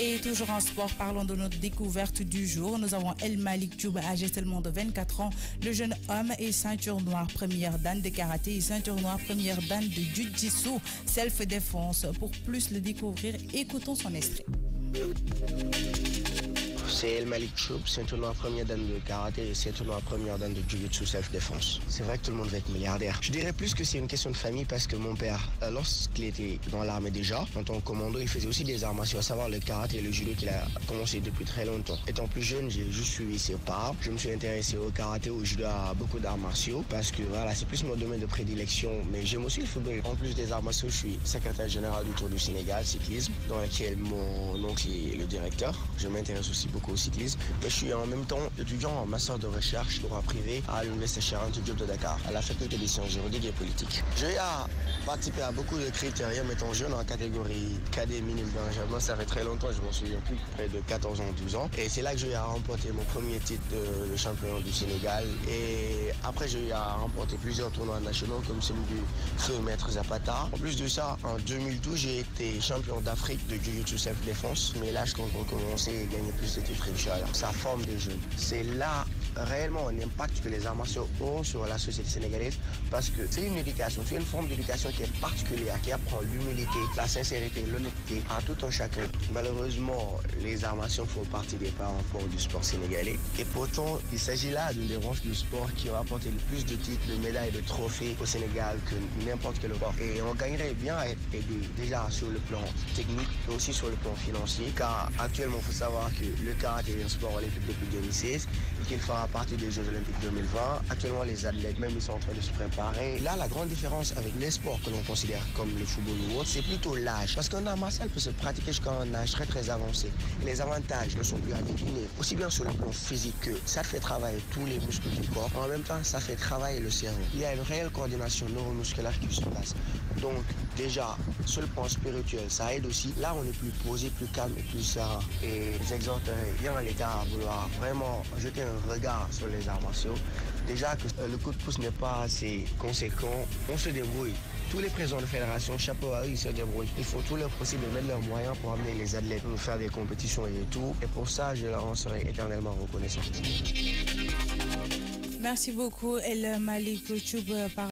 Et toujours en sport, parlons de notre découverte du jour. Nous avons El Malik Dioub, âgé seulement de 24 ans. Le jeune homme est ceinture noire première dan de karaté et ceinture noire première dan de jiu-jitsu self-défense. Pour plus le découvrir, écoutons son extrait. C'est El Malik Dioub, ceinture noire première dan de karaté et ceinture noire première dan de jiu-jitsu self-défense. C'est vrai que tout le monde veut être milliardaire. Je dirais plus que c'est une question de famille parce que mon père, lorsqu'il était dans l'armée déjà, en tant que commando, il faisait aussi des arts martiaux, à savoir le karaté et le judo qu'il a commencé depuis très longtemps. Étant plus jeune, j'ai juste suivi ses pas. Je me suis intéressé au karaté, au judo, à beaucoup d'arts martiaux parce que voilà, c'est plus mon domaine de prédilection. Mais j'aime aussi le football. En plus des arts martiaux, je suis secrétaire général du Tour du Sénégal, cyclisme, dans lequel mon oncle est le directeur. Je m'intéresse aussi beaucoup au cyclisme. Mais je suis en même temps étudiant en master de recherche droit privé à l'Université Cheikh Anta Diop de Dakar, à la faculté des sciences juridiques et politiques. J'ai participé à beaucoup de critériums étant jeune en catégorie cadet minime Benjamin. Ça fait très longtemps, je m'en souviens plus, près de 14 ans, 12 ans. Et c'est là que j'ai remporté mon premier titre de champion du Sénégal. Et après, j'ai remporté plusieurs tournois nationaux comme celui du feu Maître Zapata. En plus de ça, en 2012, j'ai été champion d'Afrique de jiu-jitsu self-défense. Mais là, je compte commencer et gagner plus de titres, Inch'Allah. Ça forme des jeunes. C'est là réellement l'impact que les arts martiaux ont sur la société sénégalaise parce que c'est une éducation, c'est une forme d'éducation qui est particulière, qui apprend l'humilité, la sincérité, l'honnêteté à tout un chacun. Malheureusement, les arts martiaux font partie des parents forts du sport sénégalais et pourtant, il s'agit là d'une des branches du sport qui a apporté le plus de titres, de médailles, de trophées au Sénégal que n'importe quel sport. Et on gagnerait bien à être aidé déjà sur le plan technique mais aussi sur le plan financier car actuellement, il faut savoir que le karaté est un sport olympique depuis 2016 et qu'il fera partie des Jeux Olympiques 2020. Actuellement, les athlètes, même, ils sont en train de se préparer. Là, la grande différence avec les sports que l'on considère comme le football ou autre, c'est plutôt l'âge. Parce qu'un art martial peut se pratiquer jusqu'à un âge très très avancé. Et les avantages ne sont plus à décliner. Aussi bien sur le plan physique que ça fait travailler tous les muscles du corps. En même temps, ça fait travailler le cerveau. Il y a une réelle coordination neuromusculaire qui se passe. Donc, déjà, sur le plan spirituel, ça aide aussi. Là, on est plus posé, plus calme et plus serein. Et j'exhorterais bien les gars à vouloir vraiment jeter un regard sur les arts martiaux. Déjà que le coup de pouce n'est pas assez conséquent, on se débrouille. Tous les présidents de fédération, chapeau à eux, ils se débrouillent. Ils font tout leur possible de mettre leurs moyens pour amener les athlètes, pour faire des compétitions et tout. Et pour ça, je leur en serai éternellement reconnaissant. Merci beaucoup, El Malik Dioub.